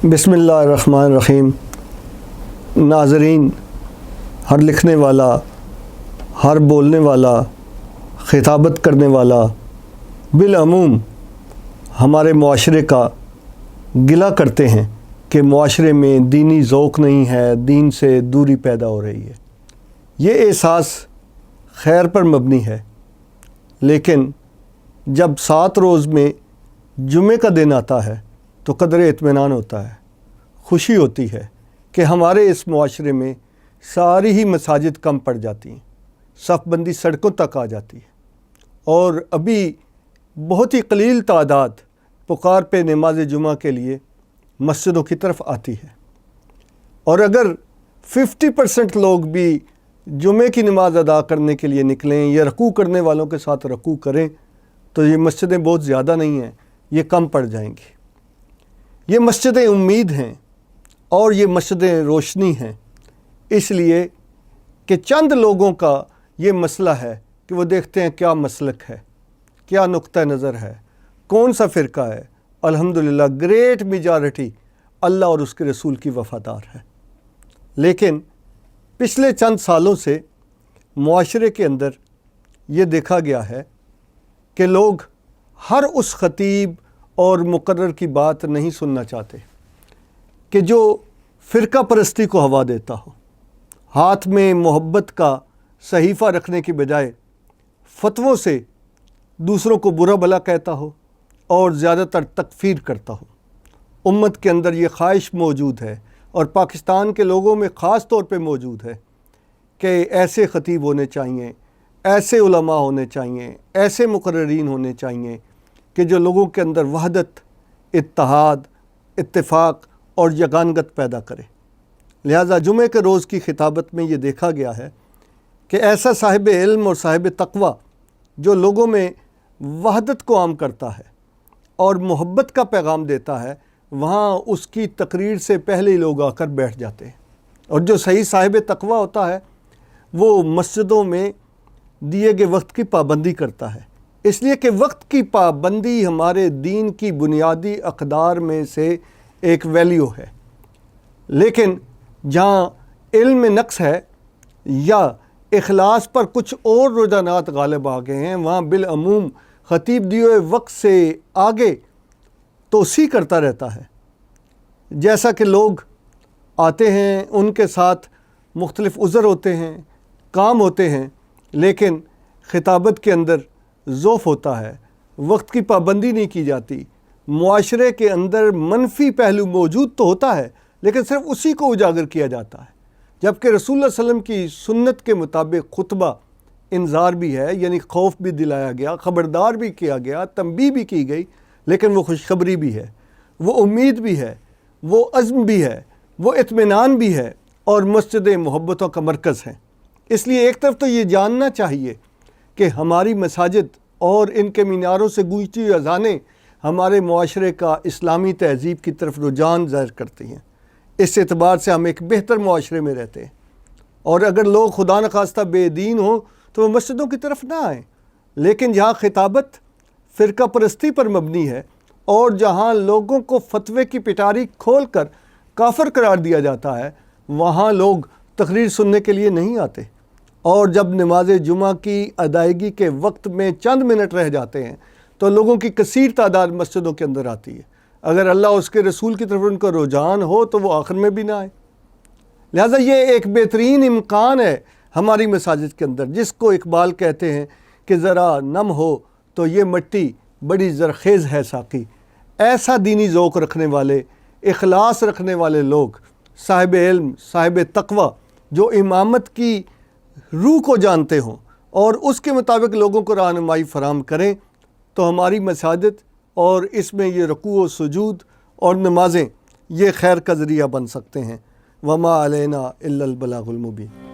बिस्मिल्लाहिर्रहमानिर्रहीम। नाज़रीन, हर लिखने वाला, हर बोलने वाला, खिताबत करने वाला बिलअमूम हमारे मुआशरे का गिला करते हैं कि मुआशरे में दीनी ज़ौक़ नहीं है, दीन से दूरी पैदा हो रही है। ये एहसास खैर पर मबनी है, लेकिन जब 7 रोज़ में जुमे का दिन आता है तो कदर इत्मीनान होता है, खुशी होती है कि हमारे इस मुआशरे में सारी ही मसाजिद कम पड़ जाती हैं, सफ़बंदी सड़कों तक आ जाती है और अभी बहुत ही कलील तादाद पुकार पे नमाज जुमा के लिए मस्जिदों की तरफ आती है। और अगर 50% लोग भी जुमे की नमाज़ अदा करने के लिए निकलें या रकू करने वालों के साथ रकू करें तो ये मस्जिदें बहुत ज़्यादा नहीं हैं, ये कम पड़ जाएंगी। ये मस्जिदें उम्मीद हैं और ये मस्जिदें रोशनी हैं, इसलिए कि चंद लोगों का ये मसला है कि वो देखते हैं क्या मसलक है, क्या नुक्ता नज़र है, कौन सा फ़िरका है। अल्हम्दुलिल्लाह ग्रेट मेजॉरिटी अल्लाह और उसके रसूल की वफ़ादार है। लेकिन पिछले चंद सालों से मुआशरे के अंदर ये देखा गया है कि लोग हर उस ख़तीब और मुकर्रर की बात नहीं सुनना चाहते कि जो फ़िरका परस्ती को हवा देता हो, हाथ में मोहब्बत का सहीफ़ा रखने की बजाय फतवों से दूसरों को बुरा भला कहता हो और ज़्यादातर तकफ़ीर करता हो। उम्मत के अंदर ये ख्वाहिश मौजूद है और पाकिस्तान के लोगों में ख़ास तौर पे मौजूद है कि ऐसे ख़तीब होने चाहिए, ऐसे उलमा होने चाहिए, ऐसे मुकर्ररीन होने चाहिए कि जो लोगों के अंदर वहदत, इत्तेहाद, इत्तेफाक और यगानगत पैदा करे। लिहाजा जुमे के रोज़ की खिताबत में ये देखा गया है कि ऐसा साहिब इल्म और साहिब तक़वा जो लोगों में वहदत को आम करता है और मोहब्बत का पैगाम देता है, वहाँ उसकी तकरीर से पहले ही लोग आकर बैठ जाते हैं। और जो सही साहिब तक़वा होता है वो मस्जिदों में दिए गए वक्त की पाबंदी करता है, इसलिए कि वक्त की पाबंदी हमारे दीन की बुनियादी अक़दार में से एक वैल्यू है। लेकिन जहाँ इल्म में नक्स है या इखलास पर कुछ और रुझानात गालिब आ गए हैं, वहाँ बिलअमूम ख़तीब दिए हुए वक्त से आगे तोसी करता रहता है। जैसा कि लोग आते हैं, उनके साथ मुख्तलिफ़ उज़र होते हैं, काम होते हैं, लेकिन खिताबत के अंदर ज़ौफ़ होता है, वक्त की पाबंदी नहीं की जाती। मुआशरे के अंदर मनफी पहलू मौजूद तो होता है, लेकिन सिर्फ उसी को उजागर किया जाता है, जबकि रसूलुल्लाह सल्लल्लाहु अलैहि वसल्लम की सुन्नत के मुताबिक खुतबा इंज़ार भी है, यानी खौफ भी दिलाया गया, ख़बरदार भी किया गया, तंबीह भी की गई, लेकिन वो खुशखबरी भी है, वो उम्मीद भी है, वो अज़्म भी है, वो इत्मीनान भी है और मस्जिदें मोहब्बतों का मरकज़ हैं। इसलिए एक तरफ तो ये जानना चाहिए कि हमारी मसाजिद और इनके मीनारों से गूंजती अज़ानें हमारे मुआशरे का इस्लामी तहज़ीब की तरफ रुझान ज़ाहिर करती हैं। इस एतबार से हम एक बेहतर मुआशरे में रहते हैं। और अगर लोग खुदा न खास्ता बेदीन हों तो वो मस्जिदों की तरफ ना आएँ, लेकिन जहाँ खिताबत फ़िरका परस्ती पर मबनी है और जहाँ लोगों को फतवे की पिटारी खोल कर काफिर करार दिया जाता है, वहाँ लोग तकरीर सुनने के लिए नहीं आते। और जब नमाज जुमा की अदायगी के वक्त में चंद मिनट रह जाते हैं तो लोगों की कसीर तादाद मस्जिदों के अंदर आती है। अगर अल्लाह उसके रसूल की तरफ उनका रुझान हो तो वो आखिर में भी ना आए। लिहाजा ये एक बेहतरीन इम्कान है हमारी मसाजिद के अंदर, जिसको इकबाल कहते हैं कि ज़रा नम हो तो ये मिट्टी बड़ी ज़रखेज़ है साकी। ऐसा दीनी ज़ौक़ रखने वाले, इखलास रखने वाले लोग, साहिब इल्म, साहिब तक़वा, जो इमामत की रूह को जानते हों और उसके मुताबिक लोगों को रहनुमाई फ़राहम करें, तो हमारी मसाजिद और इसमें ये रुकू व सुजूद और नमाज़ें ये खैर का ज़रिया बन सकते हैं। वमा अलैना इल्लल बलागुल मुबीन।